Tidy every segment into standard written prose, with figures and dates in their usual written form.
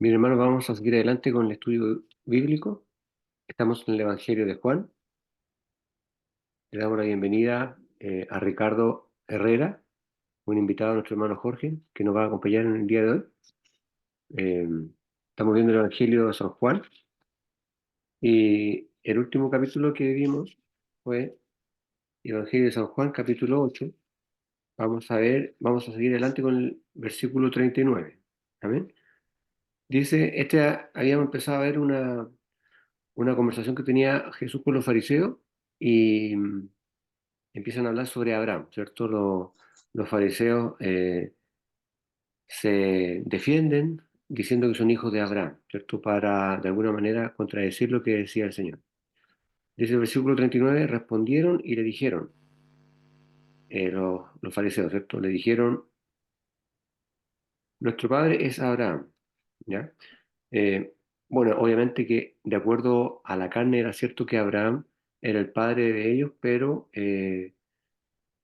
Bien, hermano, vamos a seguir adelante con el estudio bíblico. Estamos en el Evangelio de Juan. Le damos la bienvenida a Ricardo Herrera, un invitado a nuestro hermano Jorge, que nos va a acompañar en el día de hoy. Eh, Estamos viendo el Evangelio de San Juan y el último capítulo que vimos fue el Evangelio de San Juan, capítulo 8. Vamos a seguir adelante con el versículo 39. Amén. Dice, habíamos empezado a ver una conversación que tenía Jesús con los fariseos y empiezan a hablar sobre Abraham, ¿cierto? Los fariseos se defienden diciendo que son hijos de Abraham, ¿cierto? Para de alguna manera contradecir lo que decía el Señor. Dice el versículo 39, respondieron y le dijeron, los fariseos, ¿cierto? Le dijeron, nuestro padre es Abraham, ¿ya? Eh, bueno, obviamente que de acuerdo a la carne era cierto que Abraham era el padre de ellos, pero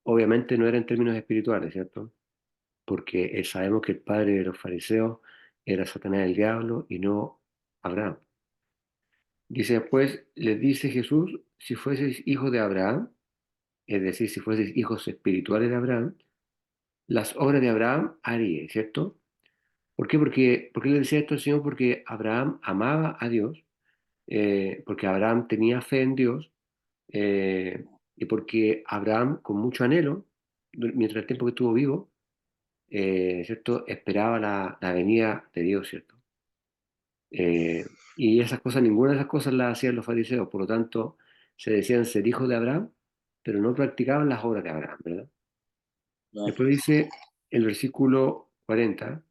obviamente no era en términos espirituales, ¿cierto? Porque sabemos que el padre de los fariseos era Satanás el diablo y no Abraham. Dice después, les dice Jesús, si fueseis hijos de Abraham, es decir, si fueseis hijos espirituales de Abraham, las obras de Abraham haríais, ¿cierto? ¿Por qué? ¿Por qué le decía esto al Señor? Porque Abraham amaba a Dios, porque Abraham tenía fe en Dios, eh, y porque Abraham, con mucho anhelo, mientras el tiempo que estuvo vivo, ¿cierto? Esperaba la venida de Dios, ¿cierto? Y esas cosas, ninguna de esas cosas las hacían los fariseos, por lo tanto, se decían ser hijos de Abraham, pero no practicaban las obras de Abraham, ¿verdad? No, Después dice el versículo 40,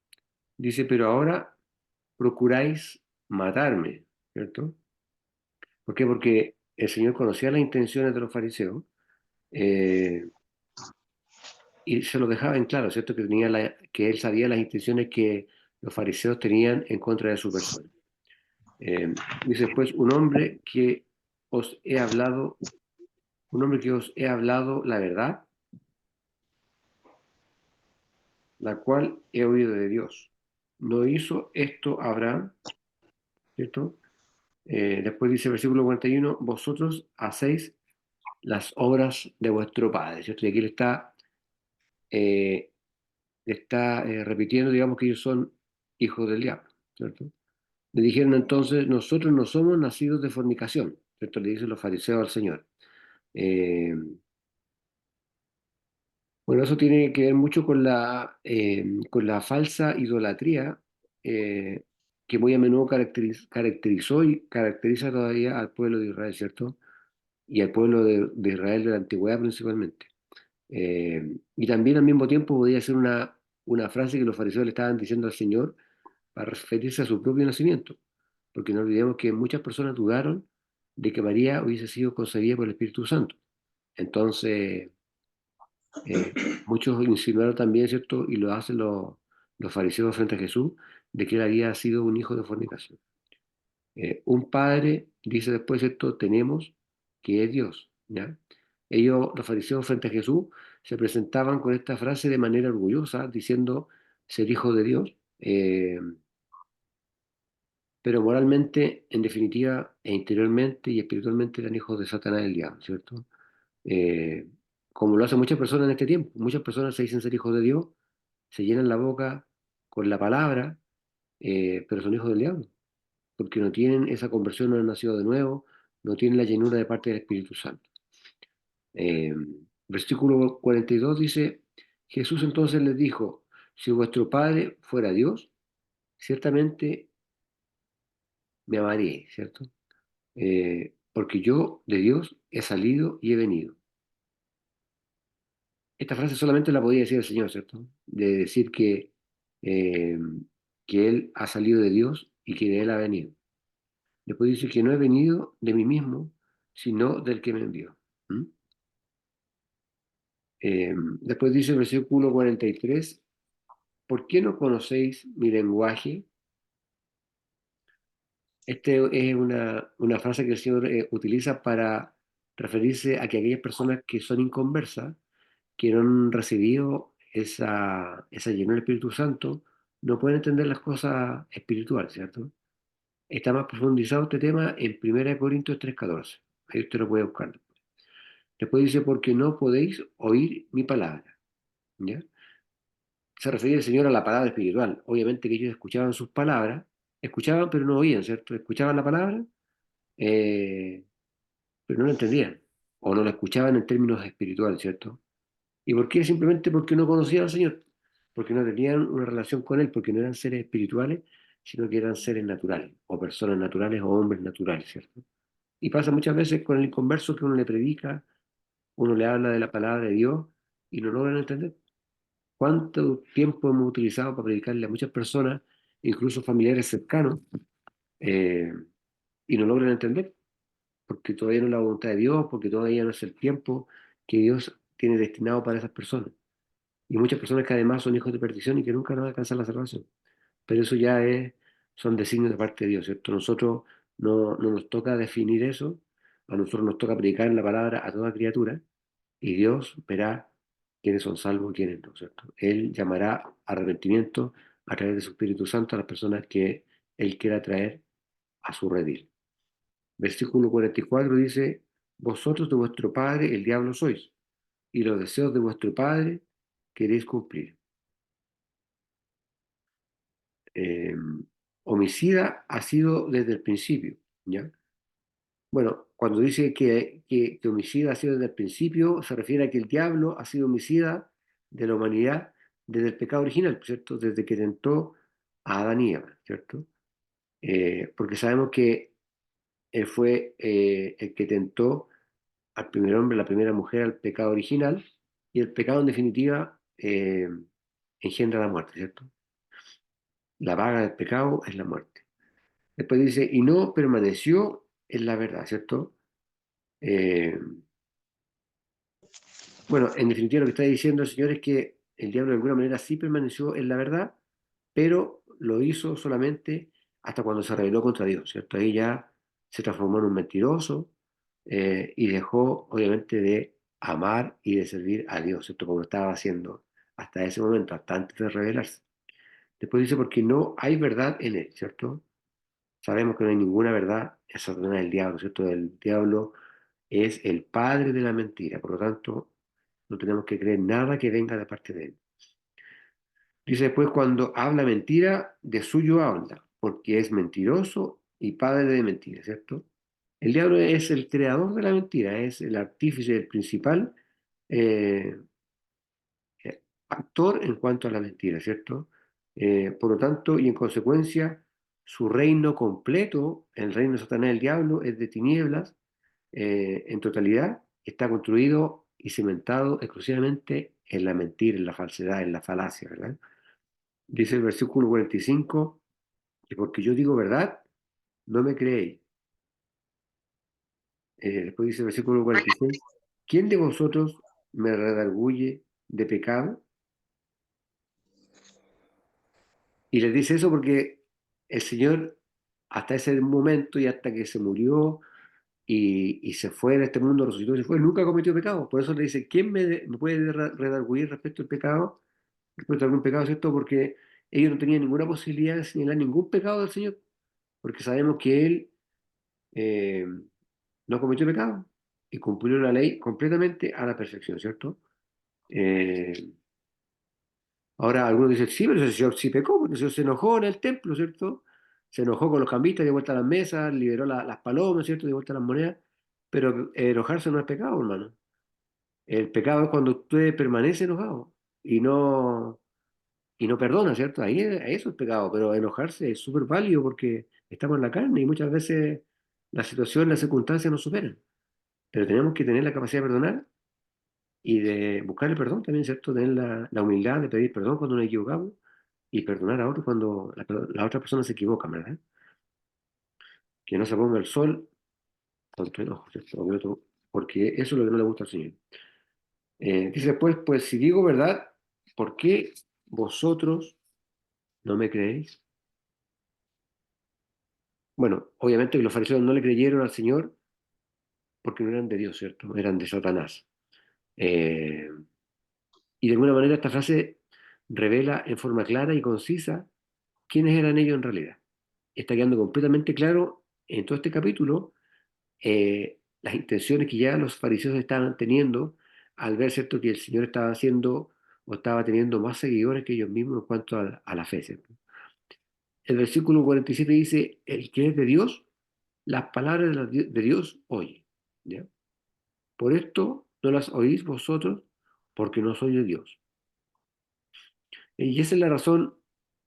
dice, pero ahora procuráis matarme, ¿cierto? ¿Por qué? Porque el Señor conocía las intenciones de los fariseos, eh, y se lo dejaba en claro, ¿cierto? Que él sabía las intenciones que los fariseos tenían en contra de su persona. Dice después, os he hablado, un hombre que os he hablado la verdad, la cual he oído de Dios. No hizo esto Abraham, ¿cierto? Después dice el versículo 41, vosotros hacéis las obras de vuestro padre, ¿cierto? Y aquí eh, le está repitiendo, digamos, que ellos son hijos del diablo, ¿cierto? Le dijeron entonces, nosotros no somos nacidos de fornicación, ¿cierto? Le dicen los fariseos al Señor. Eh, Bueno, eso tiene que ver mucho con la falsa idolatría, que muy a menudo caracterizó y caracteriza todavía al pueblo de Israel, ¿cierto? Y al pueblo de Israel de la antigüedad principalmente. Y también al mismo tiempo podía ser una frase que los fariseos le estaban diciendo al Señor para referirse a su propio nacimiento, porque no olvidemos que muchas personas dudaron de que María hubiese sido concebida por el Espíritu Santo. Entonces, eh, muchos insinuaron también, ¿cierto? Y lo hacen los fariseos frente a Jesús, de que él había sido un hijo de fornicación. Un padre, dice después, ¿cierto? Tenemos que es Dios, ¿ya? Ellos, los fariseos frente a Jesús, se presentaban con esta frase de manera orgullosa, diciendo ser hijo de Dios, pero moralmente, en definitiva, e interiormente y espiritualmente eran hijos de Satanás y el diablo, ¿cierto? Eh, Como lo hacen muchas personas en este tiempo. Muchas personas se dicen ser hijos de Dios, se llenan la boca con la palabra, pero son hijos del diablo, porque no tienen esa conversión, no han nacido de nuevo, no tienen la llenura de parte del Espíritu Santo. Eh, Versículo 42 dice, Jesús entonces les dijo, si vuestro Padre fuera Dios, ciertamente me amaríais, ¿cierto? Porque yo de Dios he salido y he venido. Esta frase solamente la podía decir el Señor, ¿cierto? De decir eh, que Él ha salido de Dios y que de Él ha venido. Después dice que no he venido de mí mismo, sino del que me envió. ¿Mm? Después dice el versículo 43, ¿por qué no conocéis mi lenguaje? Esta es una frase que el Señor utiliza para referirse a que aquellas personas que son inconversas, que no han recibido esa llenura del Espíritu Santo, no pueden entender las cosas espirituales, ¿cierto? Está más profundizado este tema en 1 Corintios 3:14. Ahí usted lo puede buscar. Después dice, porque no podéis oír mi palabra. ¿Ya? Se refería el Señor a la palabra espiritual. Obviamente que ellos escuchaban sus palabras, escuchaban pero no oían, ¿cierto? Escuchaban la palabra, eh, pero no la entendían. O no la escuchaban en términos espirituales, ¿cierto? ¿Y por qué? Simplemente porque no conocían al Señor, porque no tenían una relación con Él, porque no eran seres espirituales, sino que eran seres naturales, o personas naturales, o hombres naturales, ¿cierto? Y pasa muchas veces con el inconverso que uno le predica, uno le habla de la palabra de Dios y no logran entender. ¿Cuánto tiempo hemos utilizado para predicarle a muchas personas, incluso familiares cercanos, eh, y no logran entender? Porque todavía no es la voluntad de Dios, porque todavía no es el tiempo que Dios tiene destinado para esas personas. Y muchas personas que además son hijos de perdición y que nunca van a alcanzar la salvación. Pero eso ya son designios de parte de Dios, ¿cierto? Nosotros no nos toca definir eso, a nosotros nos toca predicar en la palabra a toda criatura, y Dios verá quiénes son salvos y quiénes no, ¿cierto? Él llamará a arrepentimiento a través de su Espíritu Santo a las personas que Él quiera traer a su redil. Versículo 44 dice, vosotros de vuestro padre el diablo sois, y los deseos de vuestro padre queréis cumplir. Eh, homicida ha sido desde el principio, ¿ya? Bueno, cuando dice que homicida ha sido desde el principio, se refiere a que el diablo ha sido homicida de la humanidad desde el pecado original, ¿cierto? Desde que tentó a Adán y Eva, ¿cierto? Porque sabemos que él fue el que tentó al primer hombre, la primera mujer, al pecado original, y el pecado en definitiva engendra la muerte, ¿cierto? La paga del pecado es la muerte. Después dice, y no permaneció en la verdad, ¿cierto? Eh, bueno, en definitiva lo que está diciendo el Señor es que el diablo de alguna manera sí permaneció en la verdad, pero lo hizo solamente hasta cuando se rebeló contra Dios, ¿cierto? Ahí ya se transformó en un mentiroso y dejó obviamente de amar y de servir a Dios, ¿cierto? Como lo estaba haciendo hasta ese momento, hasta antes de rebelarse. Después dice, porque no hay verdad en él, ¿cierto? Sabemos que no hay ninguna verdad en Satanás el diablo, ¿cierto? El diablo es el padre de la mentira, por lo tanto, no tenemos que creer nada que venga de parte de él. Dice después, cuando habla mentira, de suyo habla, porque es mentiroso y padre de mentira, ¿cierto? El diablo es el creador de la mentira, es el artífice, el principal eh, actor en cuanto a la mentira, ¿cierto? Por lo tanto, y en consecuencia, su reino completo, el reino de Satanás y el diablo, es de tinieblas en totalidad, está construido y cimentado exclusivamente en la mentira, en la falsedad, en la falacia, ¿verdad? Dice el versículo 45, que porque yo digo verdad, no me creéis. Después dice el versículo 46, ¿quién de vosotros me redarguye de pecado? Y les dice eso porque el Señor, hasta ese momento y hasta que se murió y se fue de este mundo, resucitó y se fue, nunca cometió pecado. Por eso le dice, ¿quién me puede redarguir respecto al pecado? Respecto a algún pecado, ¿cierto? Porque ellos no tenían ninguna posibilidad de señalar ningún pecado del Señor, porque sabemos que Él eh, no cometió pecado y cumplió la ley completamente a la perfección, ¿cierto? Eh, ahora algunos dicen, sí, pero el Señor sí pecó, porque el Señor se enojó en el templo, ¿cierto? Se enojó con los cambistas, dio vuelta a las mesas, liberó las palomas, ¿cierto? Dio vuelta a las monedas, pero enojarse no es pecado, hermano. El pecado es cuando usted permanece enojado y no, y no perdona, ¿cierto? Ahí eso es pecado, pero enojarse es súper válido porque estamos en la carne y muchas veces la situación, las circunstancias nos superan. Pero tenemos que tener la capacidad de perdonar y de buscar el perdón también, ¿cierto? Tener la humildad de pedir perdón cuando nos equivocamos y perdonar a otros cuando la otra persona se equivoca, ¿verdad? Que no se ponga el sol con tu enojo, ¿cierto? Porque eso es lo que no le gusta al Señor. Dice después, pues si digo verdad, ¿por qué vosotros no me creéis? Bueno, obviamente que los fariseos no le creyeron al Señor porque no eran de Dios, ¿cierto? Eran de Satanás. Eh, y de alguna manera esta frase revela en forma clara y concisa quiénes eran ellos en realidad. Está quedando completamente claro en todo este capítulo las intenciones que ya los fariseos estaban teniendo al ver, ¿cierto?, que el Señor estaba haciendo o estaba teniendo más seguidores que ellos mismos en cuanto a la fe, ¿cierto? El versículo 47 dice, el que es de Dios, las palabras de Dios oye. ¿Ya? Por esto no las oís vosotros, porque no soy de Dios. Y esa es la razón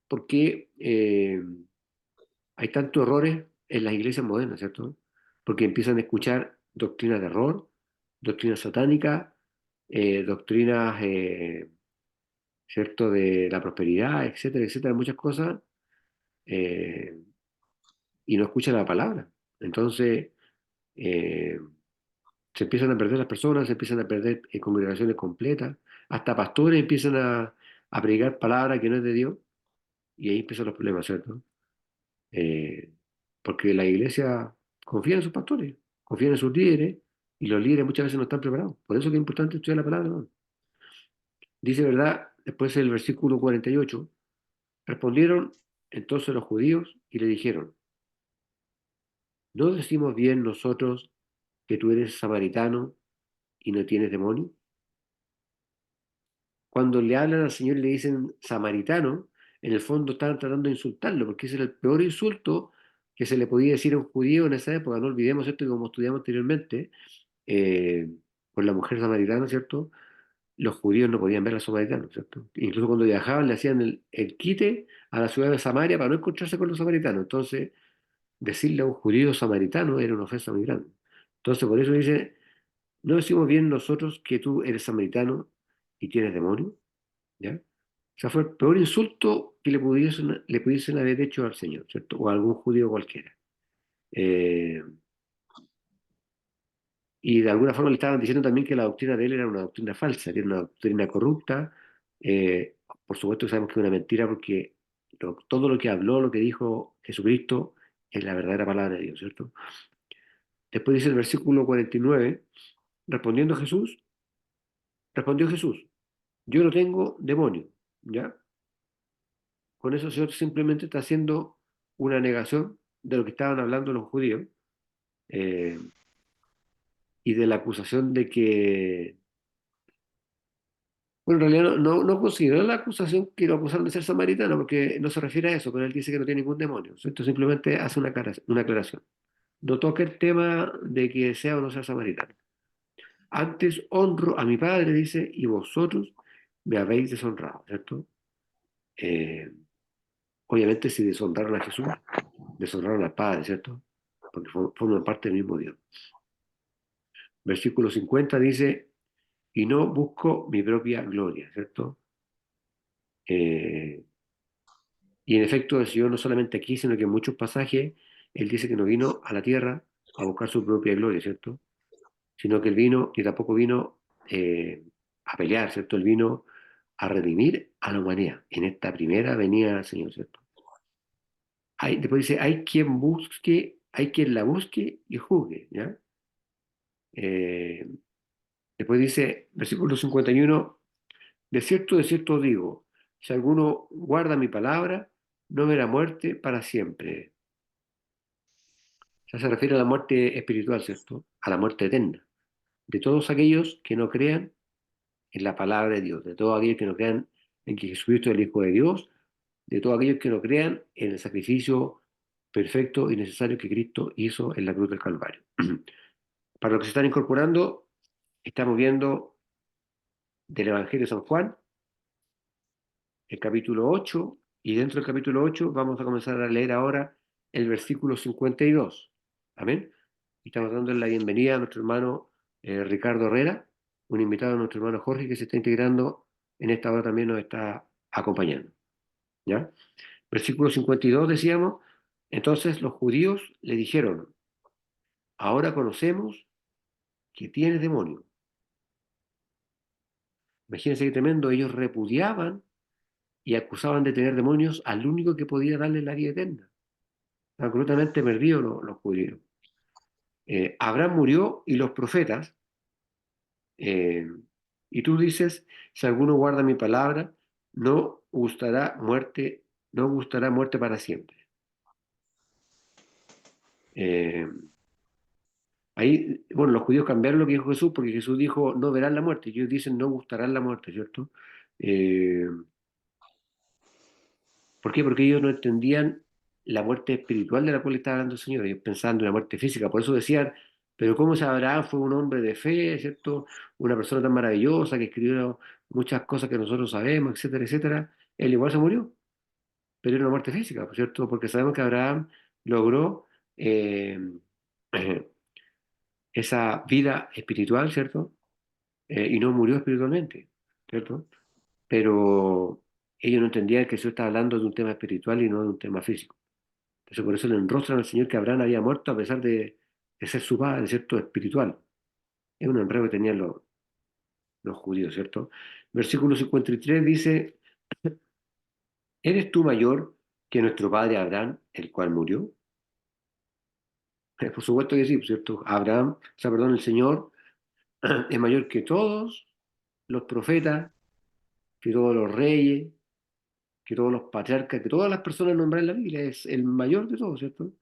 por qué hay tantos errores en las iglesias modernas, ¿cierto? Porque empiezan a escuchar doctrinas de error, doctrinas satánicas, doctrinas, ¿cierto?, de la prosperidad, etcétera, etcétera, muchas cosas, eh, y no escuchan la palabra. Entonces, eh, se empiezan a perder las personas, se empiezan a perder congregaciones completas, hasta pastores empiezan a predicar palabra que no es de Dios, y ahí empiezan los problemas, ¿cierto? Eh, Porque la iglesia confía en sus pastores, confía en sus líderes, y los líderes muchas veces no están preparados. Por eso que es importante estudiar la palabra, ¿no? Dice, ¿verdad? Después el versículo 48, respondieron entonces los judíos y le dijeron, ¿no decimos bien nosotros que tú eres samaritano y no tienes demonio? Cuando le hablan al Señor y le dicen samaritano, en el fondo estaban tratando de insultarlo, porque ese era el peor insulto que se le podía decir a un judío en esa época. No olvidemos esto, que como estudiamos anteriormente, eh, por la mujer samaritana, ¿cierto? Los judíos no podían ver a los samaritanos, ¿cierto? Incluso cuando viajaban le hacían el quite a la ciudad de Samaria para no encontrarse con los samaritanos. Entonces, decirle a un judío samaritano era una ofensa muy grande. Entonces, por eso dice, ¿no decimos bien nosotros que tú eres samaritano y tienes demonio? ¿Ya? O sea, fue el peor insulto que le pudiesen haber hecho al Señor, ¿cierto? O a algún judío cualquiera. Eh, y de alguna forma le estaban diciendo también que la doctrina de él era una doctrina falsa, que era una doctrina corrupta. Eh, por supuesto que sabemos que es una mentira porque todo lo que habló, lo que dijo Jesucristo, es la verdadera palabra de Dios, ¿cierto? Después dice el versículo 49, respondiendo Jesús, respondió Jesús, yo no tengo demonio, ¿ya? Con eso el Señor simplemente está haciendo una negación de lo que estaban hablando los judíos, eh, y de la acusación de que, bueno, en realidad no consideró la acusación que lo acusaron de ser samaritano, porque no se refiere a eso, pero él dice que no tiene ningún demonio. Esto simplemente hace una aclaración. No toca el tema de que sea o no sea samaritano. Antes honro a mi padre, dice, y vosotros me habéis deshonrado, ¿cierto? Eh, Obviamente si deshonraron a Jesús, deshonraron al Padre, ¿cierto? Porque forman parte del mismo Dios. Versículo 50 dice, y no busco mi propia gloria, ¿cierto? Eh, y en efecto el Señor no solamente aquí, sino que en muchos pasajes, Él dice que no vino a la tierra a buscar su propia gloria, ¿cierto? Sino que Él vino, y tampoco vino a pelear, ¿cierto? Él vino a redimir a la humanidad en esta primera venida del Señor, ¿cierto? Después dice, hay quien busque, hay quien la busque y juzgue, ¿ya? Eh, Después dice, versículo 51, de cierto digo, si alguno guarda mi palabra, no verá muerte para siempre. Ya se refiere a la muerte espiritual, ¿cierto? A la muerte eterna. De todos aquellos que no crean en la palabra de Dios, de todos aquellos que no crean en que Jesucristo es el Hijo de Dios, de todos aquellos que no crean en el sacrificio perfecto y necesario que Cristo hizo en la cruz del Calvario. Para los que se están incorporando, estamos viendo del Evangelio de San Juan, el capítulo 8, y dentro del capítulo 8 vamos a comenzar a leer ahora el versículo 52. Amén. Y estamos dando la bienvenida a nuestro hermano Ricardo Herrera, un invitado a nuestro hermano Jorge que se está integrando en esta hora también nos está acompañando. ¿Ya? Versículo 52 decíamos, entonces los judíos le dijeron, ahora conocemos que tienes demonio. Imagínense qué tremendo, ellos repudiaban y acusaban de tener demonios al único que podía darle la vida eterna. Absolutamente perdidos los judíos. Abraham murió y los profetas, eh, y tú dices, si alguno guarda mi palabra, no gustará muerte, no gustará muerte para siempre. Eh, Ahí, bueno, los judíos cambiaron lo que dijo Jesús porque Jesús dijo no verán la muerte y ellos dicen no gustarán la muerte, ¿cierto? Eh, ¿Por qué? Porque ellos no entendían la muerte espiritual de la cual estaba hablando el Señor, ellos pensaban en la muerte física, por eso decían, pero ¿cómo se Abraham fue un hombre de fe, ¿cierto? Una persona tan maravillosa que escribió muchas cosas que nosotros sabemos, etcétera, etcétera. Él igual se murió, pero era una muerte física, ¿cierto? Porque sabemos que Abraham logró eh, esa vida espiritual, ¿cierto? Y no murió espiritualmente, ¿cierto? Pero ellos no entendían que Jesús estaba hablando de un tema espiritual y no de un tema físico. Entonces por eso le enrostran al Señor que Abraham había muerto a pesar de ser su padre, ¿cierto? Espiritual. Es un enredo que tenían los judíos, ¿cierto? Versículo 53 dice, ¿eres tú mayor que nuestro padre Abraham, el cual murió? Por supuesto que sí, ¿cierto? Abraham, o sea, perdón, el Señor es mayor que todos los profetas, que todos los reyes, que todos los patriarcas, que todas las personas nombradas en la Biblia, es el mayor de todos, ¿cierto?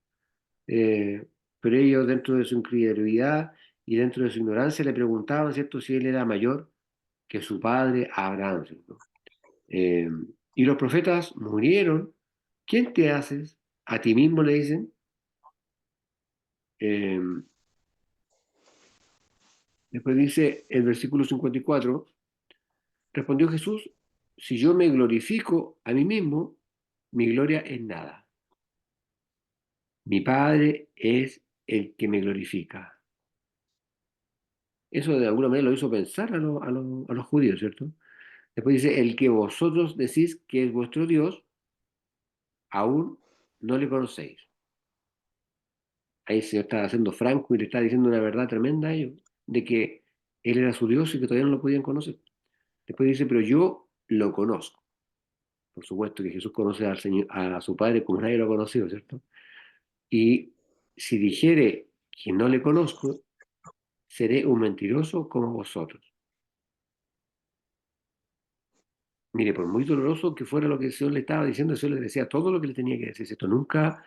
Eh, pero ellos dentro de su incredulidad y dentro de su ignorancia le preguntaban, ¿cierto?, si él era mayor que su padre Abraham, ¿cierto? Eh, y los profetas murieron. ¿Quién te haces? A ti mismo le dicen. Eh, Después dice el versículo 54, respondió Jesús, si yo me glorifico a mí mismo, mi gloria es nada. Mi Padre es el que me glorifica. Eso de alguna manera lo hizo pensar a los judíos, ¿cierto? Después dice, el que vosotros decís que es vuestro Dios, aún no le conocéis. Ahí el Señor está haciendo franco y le está diciendo una verdad tremenda a ellos, de que Él era su Dios y que todavía no lo podían conocer. Después dice, pero yo lo conozco. Por supuesto que Jesús conoce al Señor, a su Padre como nadie lo ha conocido, ¿cierto? Y si dijere que no le conozco, seré un mentiroso como vosotros. Mire, por muy doloroso que fuera lo que el Señor le estaba diciendo, el Señor le decía todo lo que le tenía que decir. Esto nunca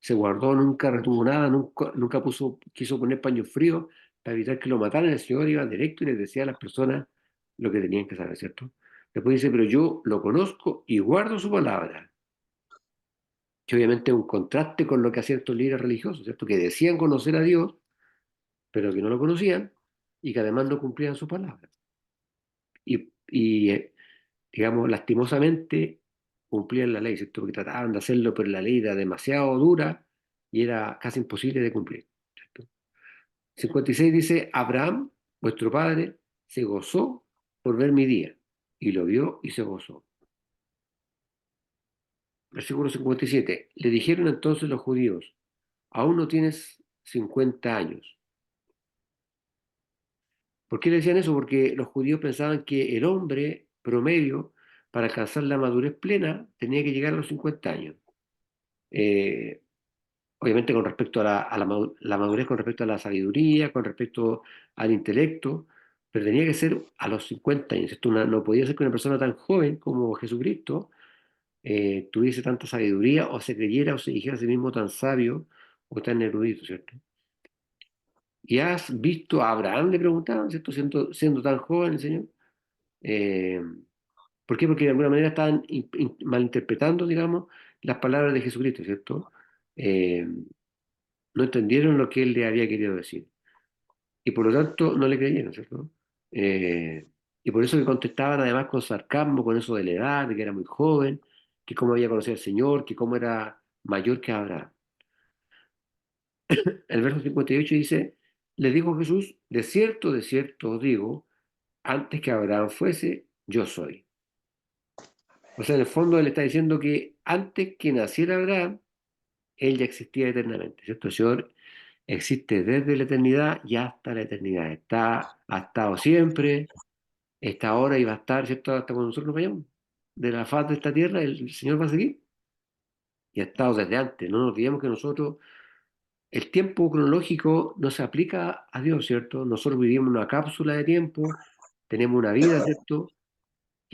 se guardó, nunca retuvo nada, nunca quiso poner paño frío para evitar que lo mataran. El Señor iba directo y les decía a las personas lo que tenían que saber, ¿cierto? Después dice, pero yo lo conozco y guardo su palabra, que obviamente es un contraste con lo que hacían estos líderes religiosos, ¿cierto? Que decían conocer a Dios, pero que no lo conocían y que además no cumplían su palabra. Y digamos, lastimosamente cumplían la ley, ¿cierto? Porque trataban de hacerlo, pero la ley era demasiado dura y era casi imposible de cumplir, ¿cierto? 56 dice, Abraham, vuestro padre, se gozó por ver mi día, y lo vio y se gozó. Versículo 57, le dijeron entonces los judíos, aún no tienes 50 años. ¿Por qué le decían eso? Porque los judíos pensaban que el hombre promedio, para alcanzar la madurez plena, tenía que llegar a los 50 años. Eh, Obviamente con respecto a la madurez, con respecto a la sabiduría, con respecto al intelecto, pero tenía que ser a los 50 años. Esto no podía ser que una persona tan joven como Jesucristo tuviese tanta sabiduría o se creyera o se dijera a sí mismo tan sabio o tan erudito, ¿cierto? ¿Y has visto a Abraham? Le preguntaban, ¿cierto? Siendo tan joven el Señor. Eh, ¿Por qué? Porque de alguna manera estaban malinterpretando, digamos, las palabras de Jesucristo, ¿cierto? Eh, no entendieron lo que él le había querido decir. Y por lo tanto no le creyeron, ¿cierto? Eh, y por eso que contestaban además con sarcasmo, con eso de la edad, de que era muy joven, que cómo había conocido al Señor, que cómo era mayor que Abraham. El verso 58 dice, le dijo Jesús, de cierto os digo, antes que Abraham fuese, yo soy. O sea, en el fondo él está diciendo que antes que naciera Abraham, él ya existía eternamente, ¿cierto? El Señor existe desde la eternidad y hasta la eternidad. Ha estado siempre, está ahora y va a estar, ¿cierto? Hasta cuando nosotros nos vayamos de la faz de esta tierra, el Señor va a seguir. Y ha estado desde antes. No nos olvidemos que nosotros, el tiempo cronológico no se aplica a Dios, ¿cierto? Nosotros vivimos una cápsula de tiempo, tenemos una vida, ¿cierto?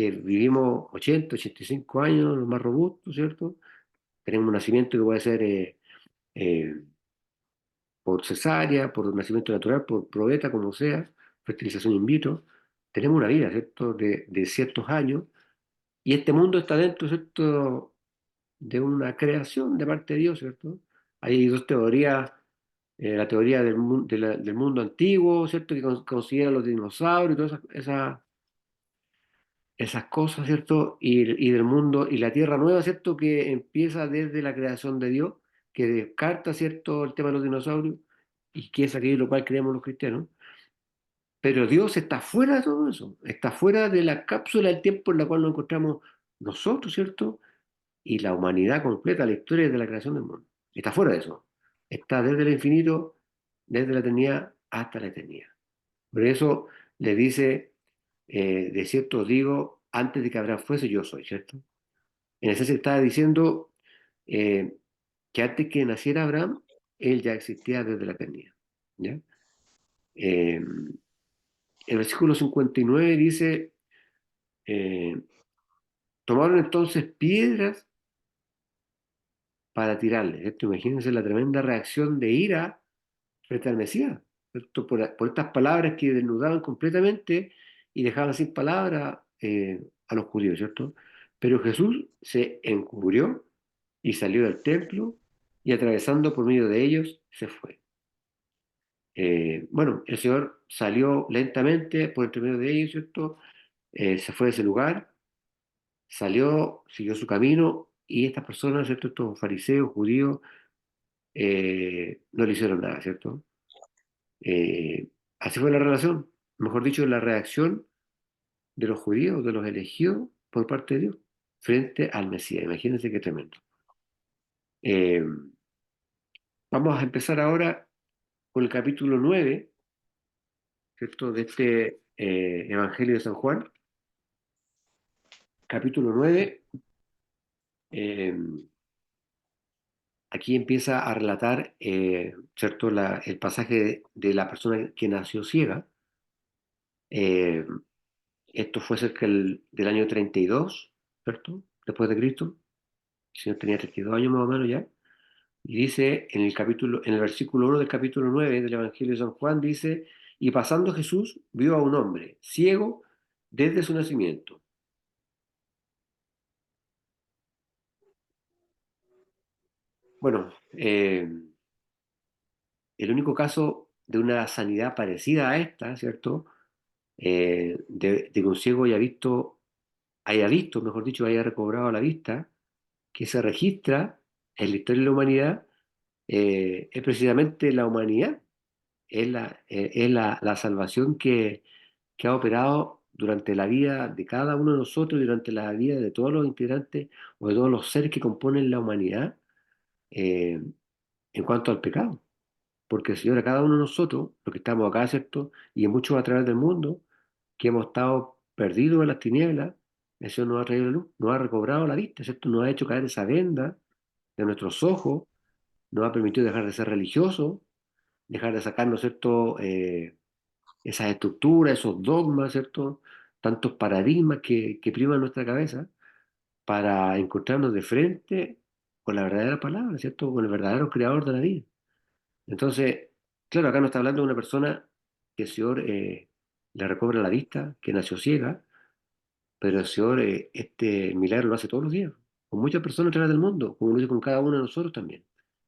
que vivimos 80, 85 años, los más robustos, ¿cierto? Tenemos un nacimiento que puede ser eh, por cesárea, por nacimiento natural, por probeta, como sea, fertilización in vitro. Tenemos una vida, ¿cierto? De ciertos años, y este mundo está dentro, ¿cierto? De una creación de parte de Dios, ¿cierto? Hay dos teorías, la teoría del mundo antiguo, ¿cierto? Que considera los dinosaurios y todas esas cosas, ¿cierto? Y del mundo, y la tierra nueva, ¿cierto? Que empieza desde la creación de Dios, que descarta, ¿cierto? El tema de los dinosaurios, y que es aquello en lo cual creemos los cristianos. Pero Dios está fuera de todo eso, está fuera de la cápsula del tiempo en la cual nos encontramos nosotros, ¿cierto? Y la humanidad completa, la historia de la creación del mundo. Está fuera de eso. Está desde el infinito, desde la eternidad hasta la eternidad. Por eso le dice, de cierto os digo, antes de que Abraham fuese, yo soy, ¿cierto? En esencia estaba diciendo eh, que antes que naciera Abraham, él ya existía desde la eternidad. ¿Ya? Eh, el versículo 59 dice, eh, tomaron entonces piedras para tirarle. ¿Cierto? Imagínense la tremenda reacción de ira frente al Mesías, ¿cierto? Por estas palabras que desnudaban completamente y dejaban sin palabras a los judíos, ¿cierto? Pero Jesús se encubrió y salió del templo y atravesando por medio de ellos se fue. Bueno, el Señor salió lentamente por entre medio de ellos, ¿cierto? Se fue de ese lugar, salió, siguió su camino y estas personas, ¿cierto? Estos fariseos, judíos, no le hicieron nada, ¿cierto? Eh, Así fue la relación, mejor dicho, la reacción de los judíos, de los elegidos por parte de Dios, frente al Mesías. Imagínense qué tremendo. Eh, Vamos a empezar ahora con el capítulo 9, ¿cierto? De este Evangelio de San Juan. Capítulo 9, eh, aquí empieza a relatar, ¿cierto? El pasaje de la persona que nació ciega. Eh, Esto fue cerca del año 32, ¿cierto? Después de Cristo. El Señor tenía 32 años más o menos ya. Y dice en el versículo 1 del capítulo 9 del Evangelio de San Juan, dice, y pasando Jesús vio a un hombre ciego desde su nacimiento. Bueno, el único caso de una sanidad parecida a esta, ¿cierto? De que un ciego haya visto, mejor dicho, haya recobrado la vista, que se registra en la historia de la humanidad, es precisamente la humanidad, es la salvación que ha operado durante la vida de cada uno de nosotros, y durante la vida de todos los integrantes o de todos los seres que componen la humanidad, eh, en cuanto al pecado. Porque el Señor a cada uno de nosotros, los que estamos acá, ¿cierto? Y en muchos a través del mundo, que hemos estado perdidos en las tinieblas, el Señor nos ha traído la luz, nos ha recobrado la vista, ¿cierto? Nos ha hecho caer esa venda de nuestros ojos, nos ha permitido dejar de ser religiosos, dejar de sacarnos, ¿cierto? Esas estructuras, esos dogmas, ¿cierto? Tantos paradigmas que priman nuestra cabeza para encontrarnos de frente con la verdadera palabra, ¿cierto? Con el verdadero creador de la vida. Entonces, claro, acá nos está hablando de una persona que el Señor le recobra la vista, que nació ciega, pero el Señor este milagro lo hace todos los días, con muchas personas a través del mundo, como lo hizo con cada uno de nosotros también,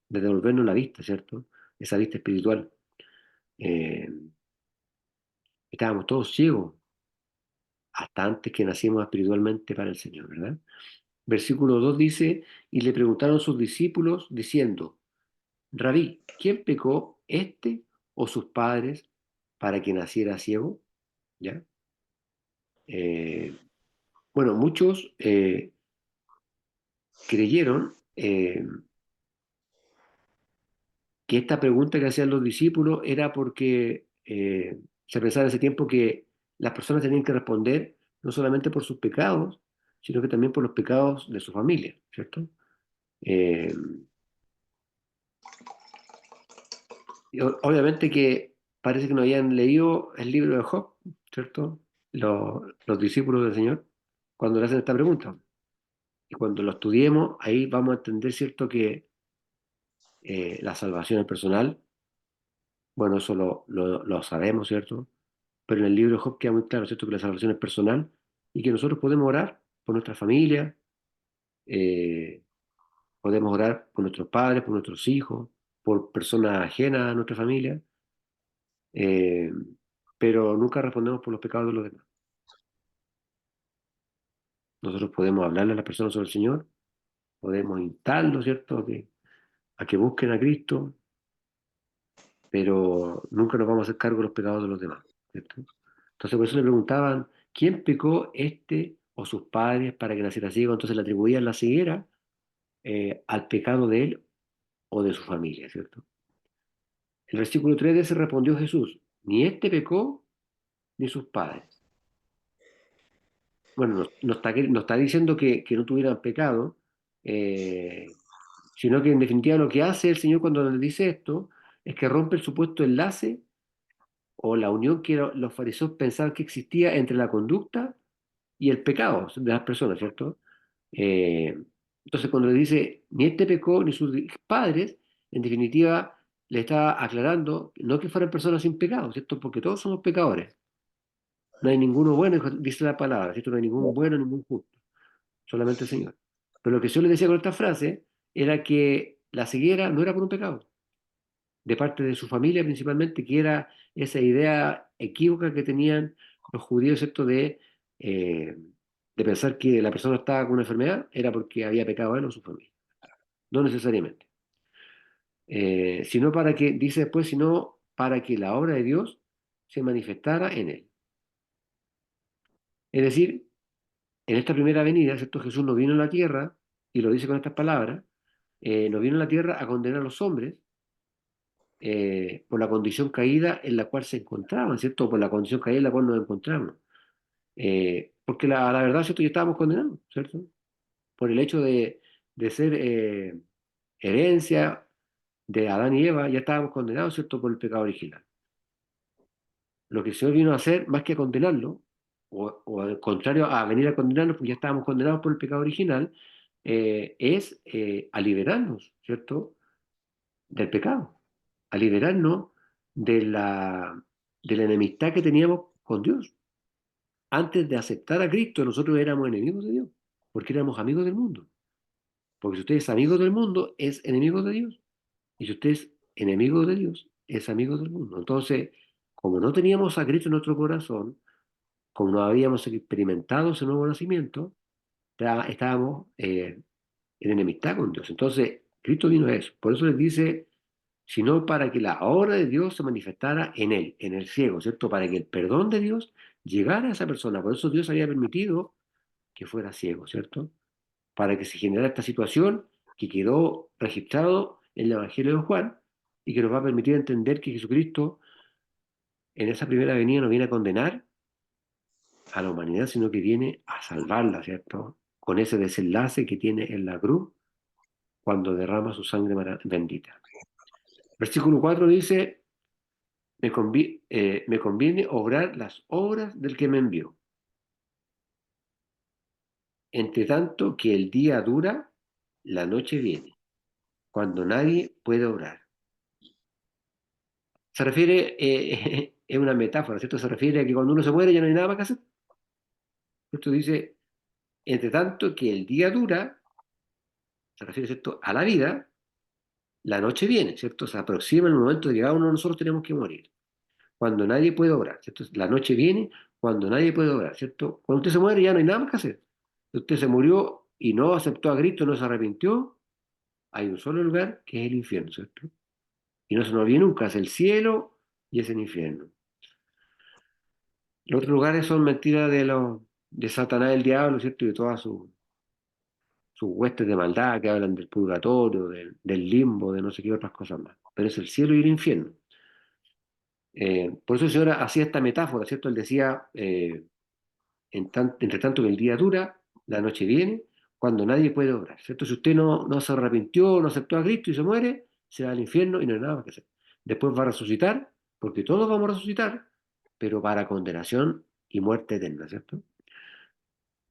de devolvernos la vista, ¿cierto? Esa vista espiritual. Eh, Estábamos todos ciegos hasta antes que nacimos espiritualmente para el Señor, ¿verdad? Versículo 2 dice, y le preguntaron sus discípulos diciendo, Rabí, ¿quién pecó, este o sus padres, para que naciera ciego? ¿Ya? Eh, bueno, muchos creyeron que esta pregunta que hacían los discípulos era porque se pensaba en ese tiempo que las personas tenían que responder no solamente por sus pecados, sino que también por los pecados de su familia, ¿cierto? Eh, y obviamente que parece que no habían leído el libro de Job, ¿cierto? Los discípulos del Señor. cuando le hacen esta pregunta. Y cuando lo estudiemos, ahí vamos a entender, ¿cierto?, que la salvación es personal. Bueno, eso lo sabemos, ¿cierto? Pero en el libro de Job queda muy claro, ¿cierto?, que la salvación es personal y que nosotros podemos orar por nuestra familia, eh, podemos orar por nuestros padres, por nuestros hijos, por personas ajenas a nuestra familia, eh, pero nunca respondemos por los pecados de los demás. Nosotros podemos hablarle a las personas sobre el Señor, podemos instarlos, ¿cierto?, a que busquen a Cristo, pero nunca nos vamos a hacer cargo de los pecados de los demás, ¿cierto? Entonces por eso le preguntaban, ¿quién pecó este o sus padres para que naciera ciego? Entonces le atribuían la ceguera al pecado de él o de su familia, ¿cierto? El versículo 3 de ese respondió Jesús, ni este pecó ni sus padres. Bueno, no está diciendo que no tuvieran pecado, eh, sino que en definitiva lo que hace el Señor cuando le dice esto es que rompe el supuesto enlace o la unión que los fariseos pensaban que existía entre la conducta y el pecado de las personas, ¿cierto? Eh, entonces, cuando le dice, ni este pecó ni sus padres, en definitiva le está aclarando, no que fueran personas sin pecado, ¿cierto? Porque todos somos pecadores. No hay ninguno bueno, dice la palabra, ¿cierto? No hay ningún bueno, ningún justo, solamente el Señor. Pero lo que yo le decía con esta frase era que la ceguera no era por un pecado, de parte de su familia principalmente, que era esa idea equívoca que tenían los judíos, ¿cierto? Eh, de pensar que la persona estaba con una enfermedad era porque había pecado él o su familia. No necesariamente. Sino para que, dice después, sino para que la obra de Dios se manifestara en él. Es decir, en esta primera venida, ¿cierto? Jesús no vino a la tierra, y lo dice con estas palabras, no vino a la tierra a condenar a los hombres, por la condición caída en la cual se encontraban, ¿cierto? Por la condición caída en la cual nos encontramos. Porque la verdad, ¿cierto? Ya estábamos condenados, ¿cierto? Por el hecho de ser herencia de Adán y Eva, ya estábamos condenados, ¿cierto? Por el pecado original. Lo que el Señor vino a hacer, más que a condenarlo, o al contrario, a venir a condenarnos, porque ya estábamos condenados por el pecado original, es a liberarnos, ¿cierto? Del pecado, a liberarnos de de la enemistad que teníamos con Dios. Antes de aceptar a Cristo, nosotros éramos enemigos de Dios, porque éramos amigos del mundo. Porque si usted es amigo del mundo, es enemigo de Dios. Y si usted es enemigo de Dios, es amigo del mundo. Entonces, como no teníamos a Cristo en nuestro corazón, como no habíamos experimentado ese nuevo nacimiento, estábamos en enemistad con Dios. Entonces, Cristo vino a eso. Por eso les dice, sino para que la obra de Dios se manifestara en él, en el ciego, ¿cierto? Para que el perdón de Dios llegara a esa persona. Por eso Dios había permitido que fuera ciego, ¿cierto? Para que se generara esta situación que quedó registrado en el Evangelio de Juan y que nos va a permitir entender que Jesucristo en esa primera venida no viene a condenar a la humanidad, sino que viene a salvarla, ¿cierto? Con ese desenlace que tiene en la cruz cuando derrama su sangre bendita. Versículo 4 dice, me conviene obrar las obras del que me envió. Entre tanto que el día dura, la noche viene, cuando nadie puede obrar. Se refiere, es una metáfora, ¿cierto? Se refiere a que cuando uno se muere ya no hay nada más que hacer. Esto dice, entre tanto que el día dura, se refiere, ¿cierto?, a la vida, la noche viene, ¿cierto? Se aproxima el momento de que cada uno de nosotros tenemos que morir. Cuando nadie puede obrar, ¿cierto? La noche viene cuando nadie puede obrar, ¿cierto? Cuando usted se muere ya no hay nada más que hacer. Si usted se murió y no aceptó a Cristo, no se arrepintió, hay un solo lugar que es el infierno, ¿cierto? Y no se nos olvide nunca, es el cielo y es el infierno. Los otros lugares son mentiras de Satanás, el diablo, ¿cierto? Y de todas sus huestes de maldad que hablan del purgatorio, del limbo, de no sé qué otras cosas más. Pero es el cielo y el infierno. Por eso el Señor hacía esta metáfora, ¿cierto? Él decía, entre tanto que el día dura, la noche viene, cuando nadie puede obrar, ¿cierto? Si usted no se arrepintió, no aceptó a Cristo y se muere, se va al infierno y no hay nada más que hacer. Después va a resucitar, porque todos vamos a resucitar, pero para condenación y muerte eterna, ¿cierto?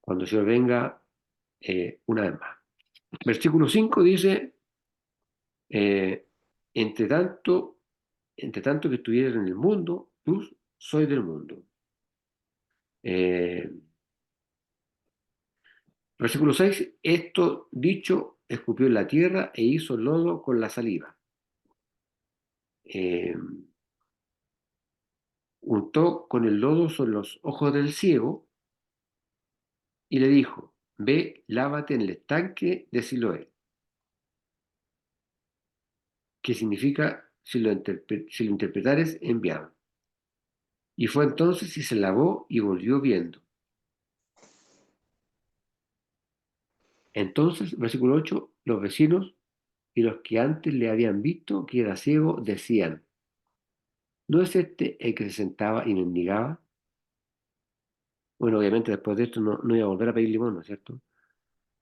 cuando el Señor venga una vez más. Versículo 5 dice, eh, entre tanto, entre tanto que estuvieras en el mundo, luz soy del mundo. Eh, Versículo 6, esto dicho, escupió en la tierra e hizo lodo con la saliva. Eh, Untó con el lodo sobre los ojos del ciego y le dijo, ve, lávate en el estanque de Siloé, que significa, si lo interpretares, enviado. Y fue entonces y se lavó y volvió viendo. Entonces, versículo 8, los vecinos y los que antes le habían visto que era ciego decían, ¿no es este el que se sentaba y mendigaba? Bueno, obviamente después de esto no iba a volver a pedir limón, ¿no es cierto?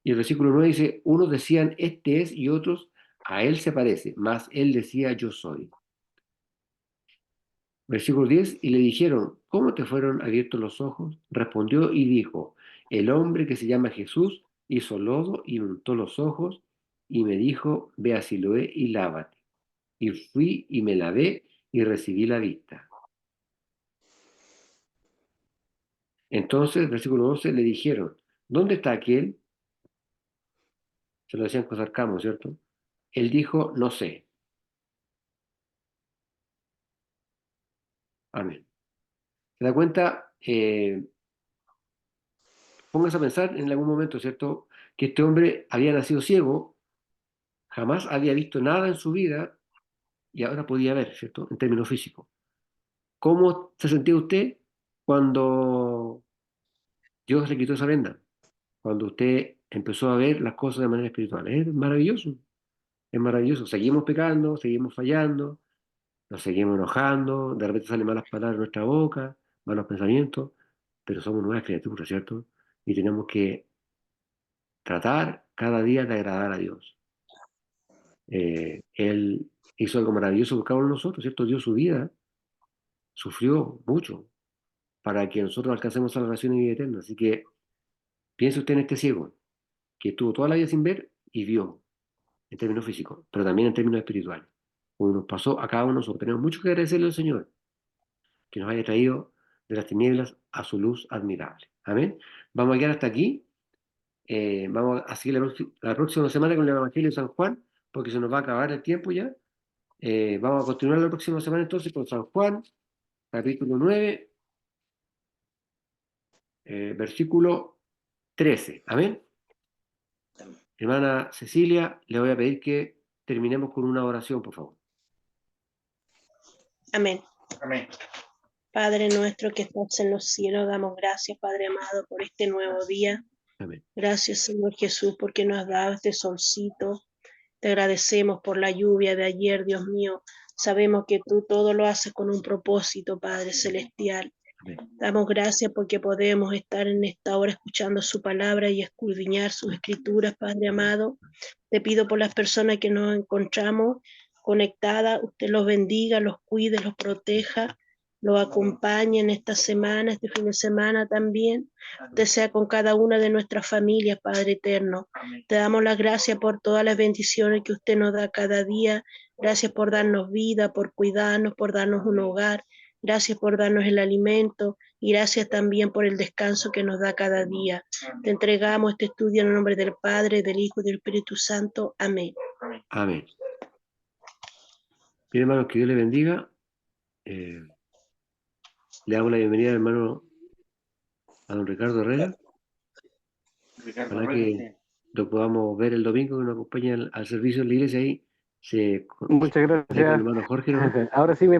Y el versículo 9 dice, unos decían, este es, y otros, a él se parece, mas él decía, yo soy. Versículo 10, y le dijeron, ¿cómo te fueron abiertos los ojos? Respondió y dijo, el hombre que se llama Jesús hizo lodo y untó los ojos y me dijo, ve a Siloé y lávate. Y fui y me lavé y recibí la vista. Entonces, versículo 12, le dijeron, ¿dónde está aquel? Se lo decían con sarcasmo, ¿cierto? Él dijo, no sé. Amén. ¿Se da cuenta? Póngase a pensar en algún momento, ¿cierto? Que este hombre había nacido ciego, jamás había visto nada en su vida y ahora podía ver, ¿cierto? En términos físicos. ¿Cómo se sentía usted cuando Dios le quitó esa venda? Cuando usted empezó a ver las cosas de manera espiritual. Es maravilloso, es maravilloso. Seguimos pecando, seguimos fallando, nos seguimos enojando, de repente salen malas palabras de nuestra boca, malos pensamientos, pero somos nuevas criaturas, ¿cierto? Y tenemos que tratar cada día de agradar a Dios. Él hizo algo maravilloso por cada uno de nosotros, ¿cierto? Dio su vida, sufrió mucho para que nosotros alcancemos salvación y vida eterna. Así que piense usted en este ciego, que estuvo toda la vida sin ver y vio, en términos físicos, pero también en términos espirituales. Como nos pasó a cada uno de nosotros. Tenemos mucho que agradecerle al Señor, que nos haya traído de las tinieblas a su luz admirable. Amén. Vamos a quedar hasta aquí. Vamos a seguir la próxima semana con el Evangelio de San Juan, porque se nos va a acabar el tiempo ya. Vamos a continuar la próxima semana entonces con San Juan, capítulo 9, versículo 13. Amén. Hermana Cecilia, le voy a pedir que terminemos con una oración, por favor. Amén. Amén. Padre nuestro que estás en los cielos, damos gracias, Padre amado, por este nuevo día. Amén. Gracias, Señor Jesús, porque nos has dado este solcito. Te agradecemos por la lluvia de ayer, Dios mío. Sabemos que tú todo lo haces con un propósito, Padre celestial. Amén. Damos gracias porque podemos estar en esta hora escuchando su palabra y escudriñar sus escrituras, Padre amado. Te pido por las personas que nos encontramos conectadas, usted los bendiga, los cuide, los proteja, los acompañe en esta semana, este fin de semana también. Usted sea con cada una de nuestras familias, Padre eterno. Te damos las gracias por todas las bendiciones que usted nos da cada día. Gracias por darnos vida, por cuidarnos, por darnos un hogar. Gracias por darnos el alimento y gracias también por el descanso que nos da cada día. Te entregamos este estudio en el nombre del Padre, del Hijo y del Espíritu Santo. Amén. Amén. Bien, hermanos, que Dios les bendiga. Le damos la bienvenida, hermano, a don Ricardo Herrera. Ricardo Ojalá Rueda, que lo podamos ver el domingo, que nos acompañe al servicio de la iglesia ahí. Se Muchas ve con el gracias. hermano Jorge, ¿no? Ahora sí me